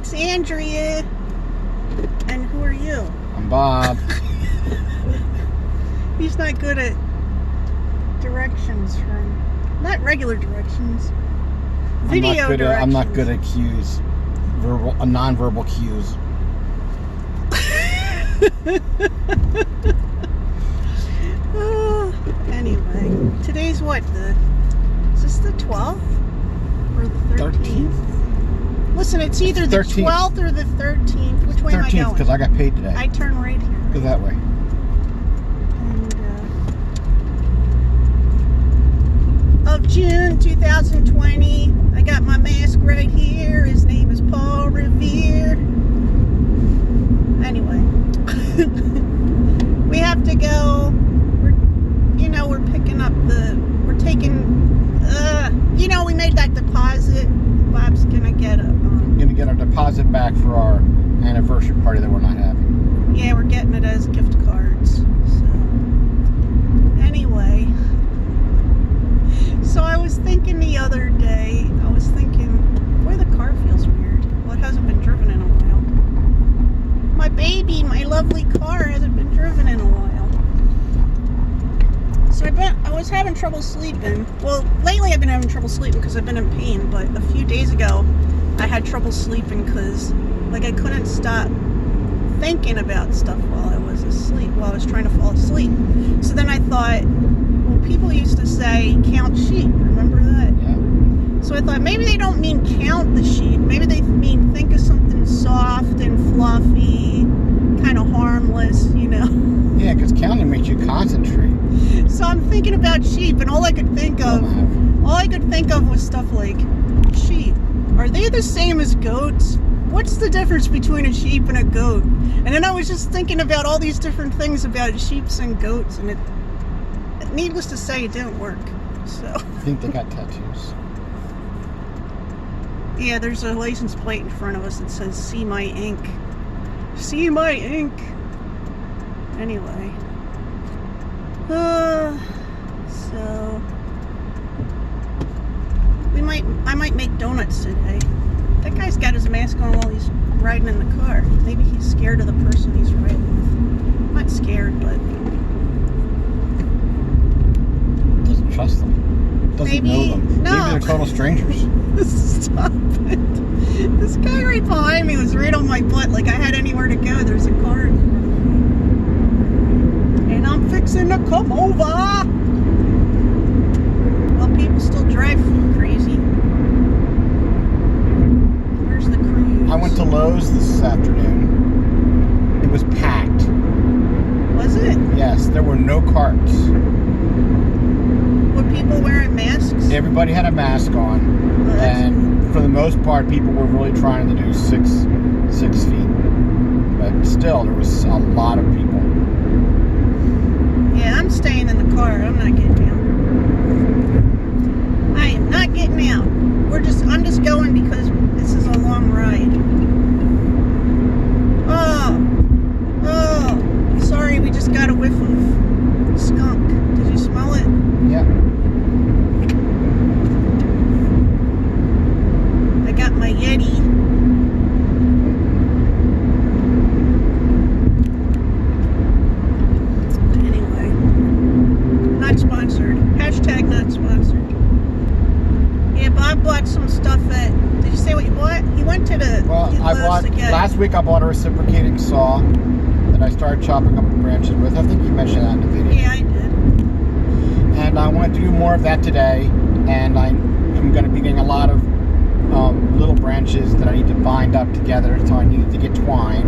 it's Andrea. And who are you? I'm Bob. He's not good at directions not regular directions. Video directions. I'm not good at cues. Non-verbal cues. Anyway, today's what? Is this the 12th or the 13th? Listen, it's either the 12th or the 13th. Which way am I going? 13th, because I got paid today. I turn right here. Go that way. Of June 2020. I got my mask right here. His name is Paul Revere. Anyway, we have to go. We're picking up we're taking, we made that deposit. Bob's gonna get a our deposit back for our anniversary party that we're not having. Yeah, we're getting it as gift cards. So anyway, so I was thinking the other day, boy, the car feels weird. Well, it hasn't been driven in a while. My baby, my lovely car hasn't been driven in a while. So I was having trouble sleeping. Well, lately I've been having trouble sleeping because I've been in pain, but a few days ago I had trouble sleeping because I couldn't stop thinking about stuff while I was trying to fall asleep. So then I thought, well, people used to say count sheep, remember that? Yeah. So I thought maybe they don't mean count the sheep, maybe they mean think of something soft and fluffy, kind of harmless, Yeah, because counting makes you concentrate. So I'm thinking about sheep, and all I could think of was stuff like, sheep, are they the same as goats? What's the difference between a sheep and a goat? And then I was just thinking about all these different things about sheeps and goats, and needless to say, it didn't work. So I think they got tattoos. Yeah, there's a license plate in front of us that says, "See my ink." See my ink. Anyway. So I might make donuts today. That guy's got his mask on while he's riding in the car. Maybe he's scared of the person he's riding with. I'm not scared, but doesn't trust them. Doesn't know them. No. Maybe they're total strangers. Stop it. This guy right behind me was right on my butt like I had anywhere to go. There's a car in front of me. And I'm fixing to come over. Well, people still drive crazy. Where's the cruise? I went to Lowe's this afternoon. It was packed. Was it? Yes, there were no carts. Were people wearing masks? Everybody had a mask on. And for the most part, people were really trying to do 6 feet. But still, there was a lot of people. Yeah, I'm staying in the car. I'm not getting out. I am not getting out. I'm just going because this is a long ride. Oh, sorry, we just got a whiff of skunk. Did you smell it? Yeah. I got my Yeti. Anyway, not sponsored. Hashtag not sponsored. Yeah, Bob bought some stuff did you say what you bought? He went to the last week I bought a reciprocating saw that I started chopping up branches with. I think you mentioned that in the video. Yeah, I did. And I want to do more of that today, and I'm going to be getting a lot of little branches that I need to bind up together, so I needed to get twine.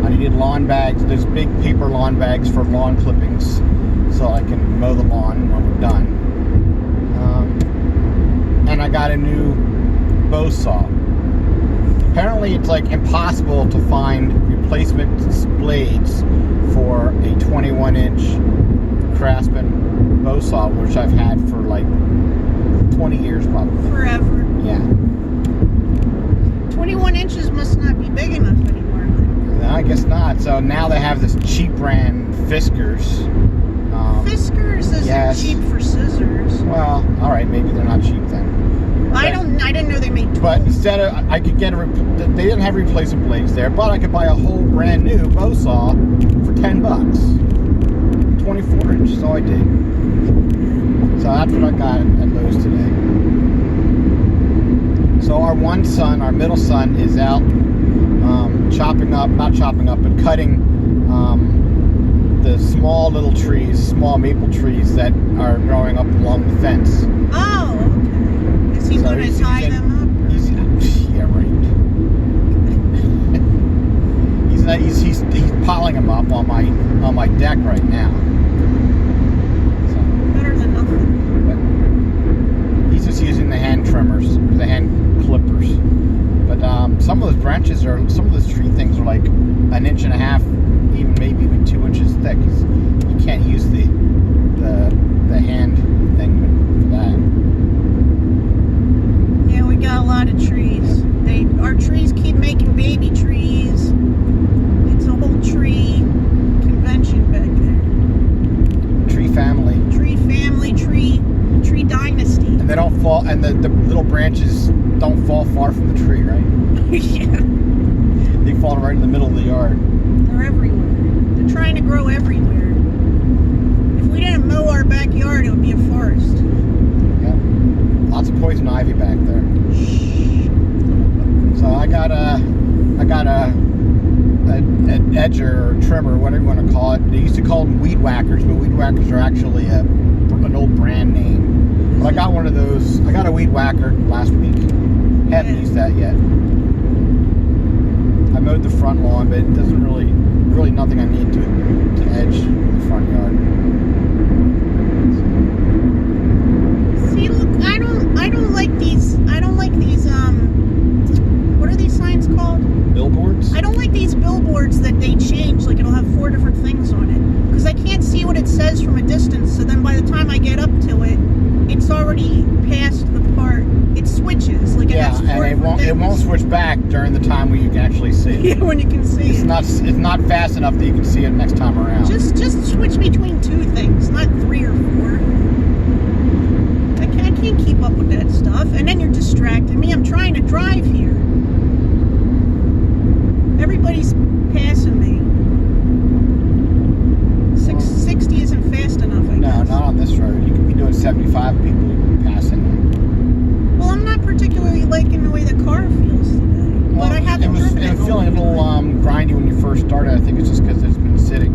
I needed lawn bags. There's big paper lawn bags for lawn clippings, so I can mow the lawn when we're done. And I got a new bow saw. Apparently it's impossible to find replacement blades for a 21-inch Craftsman bow saw, which I've had for 20 years probably. Forever. Yeah. 21 inches must not be big enough anymore. No, I guess not. So now they have this cheap brand Fiskars. Fiskars isn't cheap for scissors. Well, alright, maybe they're not cheap then. I I didn't know they made tools. But instead of, I could get they didn't have replacement blades there, but I could buy a whole brand new bow saw for $10. 24 inch, so I did. So that's what I got at Lowe's today. So our middle son is out but cutting the small little trees, small maple trees that are growing up along the fence. Oh, okay. Is he going to tie them up? Yeah, right. He's piling them up on my deck right now. So, better than nothing. but he's just using the hand trimmers, the hand clippers. But some of those tree things are like 1.5 inches, maybe even 2 inches thick. You can't use the hand thing for that. Yeah, we got a lot of trees. Our trees keep making baby trees. It's a whole tree convention back there. Tree family. Tree dynasty. And they don't fall, and the little branches don't fall far from the tree, right? Yeah. They fall right in the middle of the yard. They're everywhere. They're trying to grow everywhere. If we didn't mow our backyard, it would be a forest. Yeah. Lots of poison ivy back there. So I got an edger or trimmer, whatever you want to call it. They used to call them weed whackers, but weed whackers are actually an old brand name. But I got one of those. I got a weed whacker last week. Haven't used that yet. I mowed the front lawn, but it doesn't really nothing I need to edge the front yard. See, look, I don't like these. What are these signs called? Billboards? I don't like these billboards that they change. Like it'll have 4 different things on it because I can't see what it says from a distance. So then by the time I get up to it, it's already past the part. It switches. Like it has 4 and it won't switch back during the time where you can actually see it. Yeah, when you can see it's not fast enough that you can see it next time around. Just switch between 2 things, not 3 or 4. I can't keep up with that stuff. And then you're distracting me. I'm trying to drive here. Everybody's passing me. 60 isn't fast enough, I guess. No, not on this road. You could be doing 75, people passing. Well, I'm not particularly liking the way the car feels today. But I haven't driven it. It was feeling a little grindy when you first started. I think it's just because it's been sitting.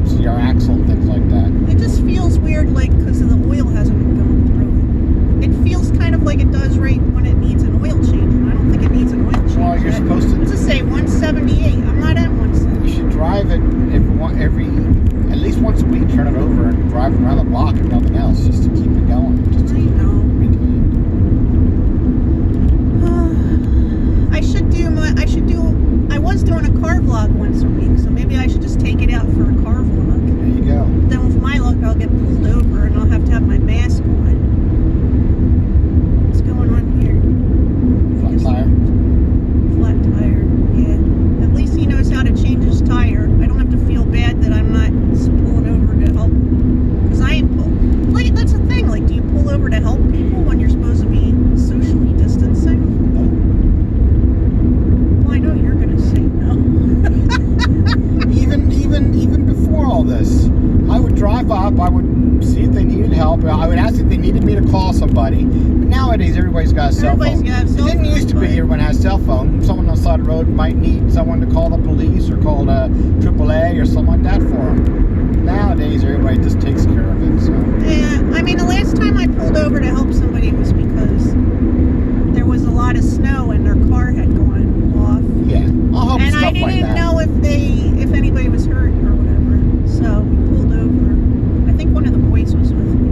See your axle and things like that. It just feels weird, like, because the oil hasn't been going through it. It feels kind of like it does right when it needs an oil change, and I don't think it needs an oil change. Well, you're supposed to. What's it say? 178. I'm not at 178. You should drive it at least once a week. Turn it over and drive around the block and nothing else, just to keep it going. Just to keep it maintained. I was doing a car vlog once a week, so maybe I should just take it out for a car vlog. There you go. Then with my luck, I'll get pulled over and I'll have to have my mask on. What's going on here? Flat tire. Flat tire, yeah. At least he knows how to change his tire. I don't have to feel bad that I'm not pulling over to help. Because I ain't like, that's the thing. Like, do you pull over to help people when you're supposed to be socially distancing? No. Well, I know you're going to say no. Even before all this, I would drive up, I would see if they needed help, I would ask if they needed me to call somebody. But nowadays, everybody's got a cell phone. It didn't used to be everyone has a cell phone. Someone on the side of the road might need someone to call the police or call the AAA or something like that for them. Nowadays, everybody just takes care of it. So. Yeah, I mean, the last time I pulled over to help somebody was because there was a lot of snow and their car had gone off. Yeah, I'll help and stuff I didn't like that. know if anybody was hurt or whatever, so we pulled over. I think one of the boys was with me.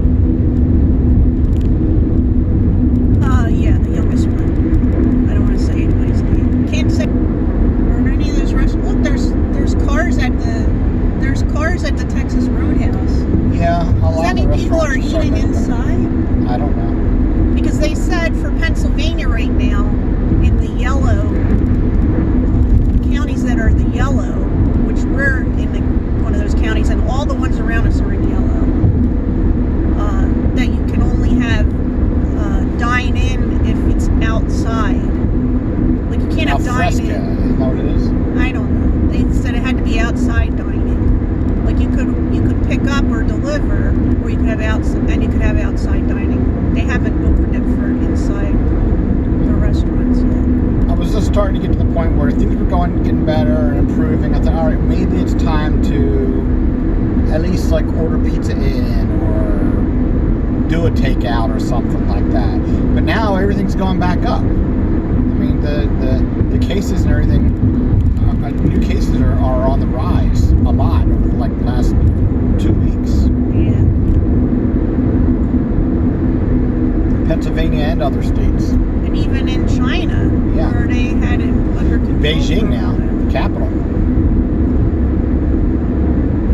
Yeah, the youngest one. I don't want to say anybody's name. Can't say. Or any of those restaurants. Look, there's cars at the Texas Roadhouse. Yeah, a lot Does that of mean people are restaurants eating like that. inside? I don't know. Because they said for Pennsylvania right now, Alaska. dining. Isn't that what it is? I don't know. They said it had to be outside dining. Like you could pick up or deliver, or you could have outside dining. They haven't opened it for inside the restaurants yet. I was just starting to get to the point where things were getting better and improving. I thought, all right, maybe it's time to at least like order pizza in or do a takeout or something like that. But now everything's going back up. I mean, the cases and everything, new cases are on the rise a lot over like the last 2 weeks. Yeah. Pennsylvania and other states. And even in China, Yeah. where they had it under control. Beijing now, the capital.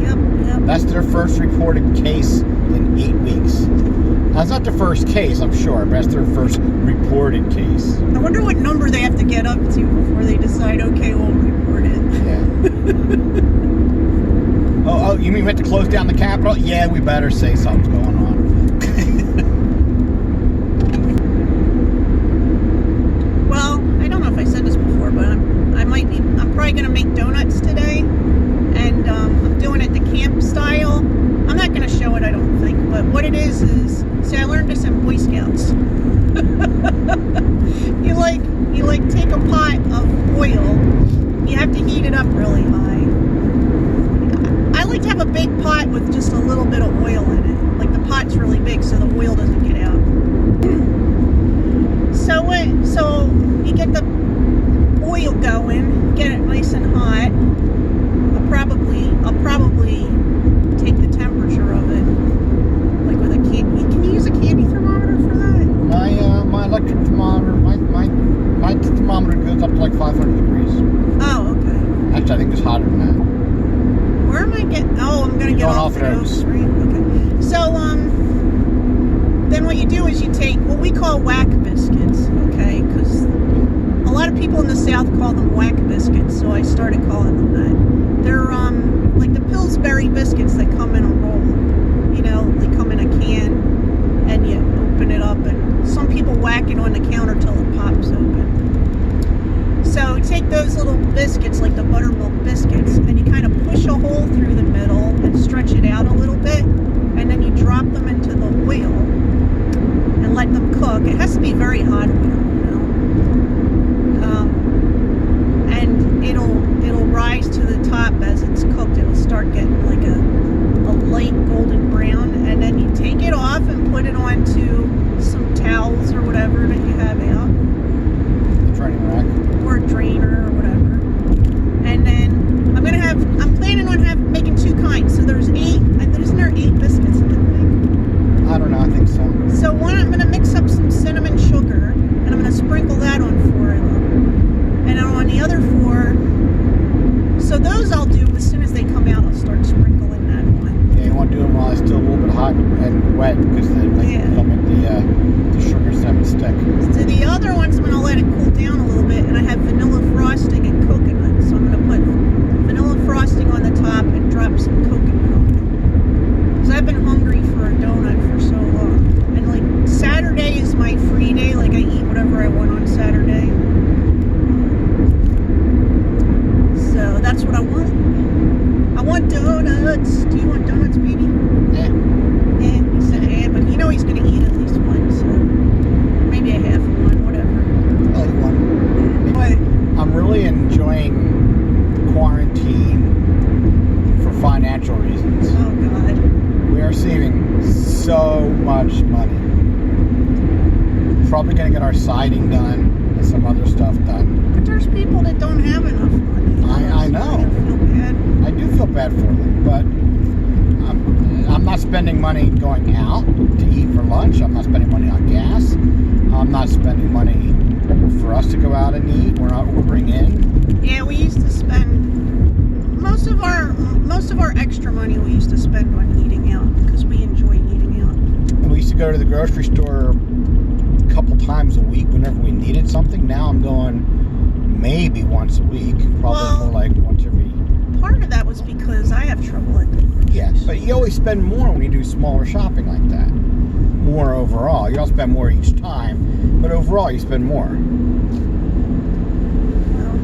Yep. That's their first reported case in 8 weeks. That's not the first case, I'm sure, but that's their first reported case. I wonder what number they have to get up to before they decide, okay, we'll report it. Yeah. Oh, you mean we have to close down the capital? Yeah, we better say something's going on. Well, I don't know if I said this before, but I'm probably going to make donuts today. And I'm doing it the camp style. I'm not going to show it, I don't think. But what it is, see, I learned this in Boy Scouts. You take a pot of oil. You have to heat it up really high. I like to have a big pot with just a little bit of oil in it. Like the pot's really big so the oil doesn't get out. So you get the oil going, get it nice and hot. I'll probably take the temperature of it, like with a candy. Can you use a candy thermometer for that? My electric thermometer, my thermometer goes up to like 500 degrees. Oh, okay. Actually, I think it's hotter than that. Where am I getting? Oh, I'm gonna get Going off off there. those, right? Okay. So then what you do is you take what we call whack biscuits, okay? Because a lot of people in the South call them whack biscuits, so I started calling them that. They're like the Pillsbury biscuits that come in a roll. You know, they come in a can, and you open it up, and some people whack it on the counter till it pops open. So take those little biscuits, like the buttermilk biscuits, and you kind of push a hole through the middle and stretch it out a little bit, and then you drop them into the oil and let them cook. It has to be very hot oil, you know. And it'll rise to the top as it's cooked. It'll start getting like a light golden brown, and then you take it off and put it onto some towels or whatever that you have out. Training rack. Or a drainer or whatever. And then I'm planning on making 2 kinds. So there's 8, isn't there 8 biscuits in the thing? I don't know, I think so. So one, I'm going to mix up some cinnamon sugar, and I'm going to sprinkle that on 4 of them. And then on the other 4, so those I'll do as soon as they come out, I'll start sprinkling that on. Yeah, you want to do them while it's still a little bit hot and wet, because they'll make the sugar cinnamon stick. So the other ones, I'm going to let it cool down a little bit, and I have vanilla frosting and coconut. So I'm going to put vanilla frosting on the top and drop some coconut on it. Because I've been hungry for a donut for so long. And like Saturday is my free day, like I eat whatever I want on Saturday. So that's what I want. I want donuts. Do you want donuts, baby? Yeah. Yeah, he said yeah, but you know he's going to eat at least one, so maybe a half of one, whatever. I like one. But I'm really enjoying quarantine for financial reasons. oh God. We are saving so much money. Probably going to get our siding done and some other stuff done. But there's people that don't have enough money. I know. I feel bad. I do feel bad for them, but I'm not spending money going out to eat for lunch. I'm not spending money on gas. I'm not spending money for us to go out and eat. We're not ordering in. Yeah, we used to spend most of our extra money we used to spend on eating out because we enjoy eating out. And we used to go to the grocery store a couple times a week whenever we needed something. Now I'm going maybe once a week, probably more like once every. Part of that was because I have trouble at the grocery Yes, but you always spend more when you do smaller shopping like that. More overall. You don't spend more each time, but overall you spend more. Well,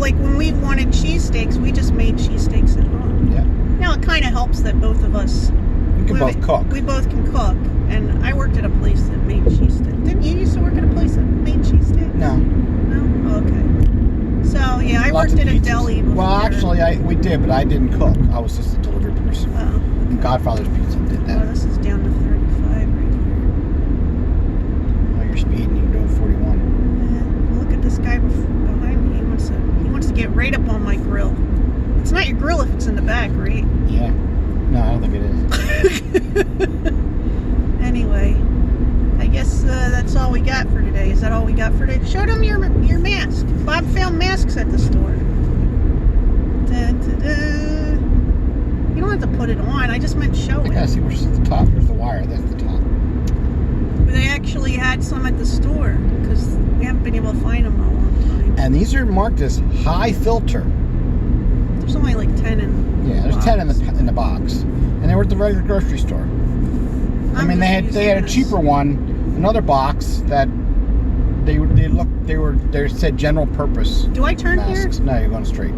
like when we wanted cheesesteaks, we just made cheesesteaks at home. Yeah. Now it kind of helps that both of us. We can both cook. We both can cook, and I worked at a place that made cheesesteaks. Didn't you used to work at a place that made cheesesteaks? No. No. Oh, okay. So yeah, I Lots worked of at a pizzas. deli before. Well, actually, we did, but I didn't cook. I was just a delivery person. Oh. Godfather's Pizza did Oh, that. this is down to 35 right Oh, you're speeding. You're doing 41. here. Look at this guy behind me. He wants to get right up on my grill. It's not your grill if it's in the back, right? Yeah. No, I don't think it is. Anyway, I guess that's all we got for today. Is that all we got for today? Show them your mask. Bob found masks at the store. Da, da, da. You don't have to put it on. I just meant show I gotta it. see where's the top. There's the wire. That's the top. But they actually had some at the store because we haven't been able to find them in a long time. And these are marked as high filter. There's only like 10 in. Yeah, there's 10 in the box, and they were at the regular grocery store. I mean, they had a cheaper one, another box that they said general purpose. Do I turn masks. here? No, you're going straight.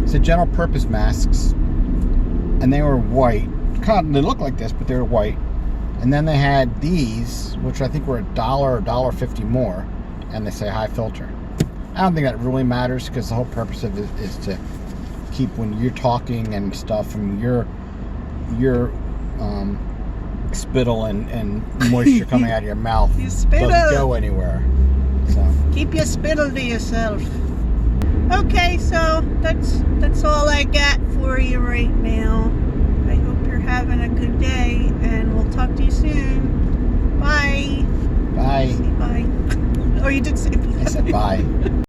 It said general purpose masks, and they were white. They look like this, but they were white. And then they had these, which I think were $1 or $1.50 more, and they say high filter. I don't think that really matters because the whole purpose of it is to keep when you're talking and stuff, and your spittle and moisture coming out of your mouth Your spittle. doesn't go anywhere. So Keep your spittle to yourself. Okay, so that's all I got for you right now. I hope you're having a good day, and we'll talk to you soon. Bye. bye. Say bye. Oh, you did say bye. I said bye.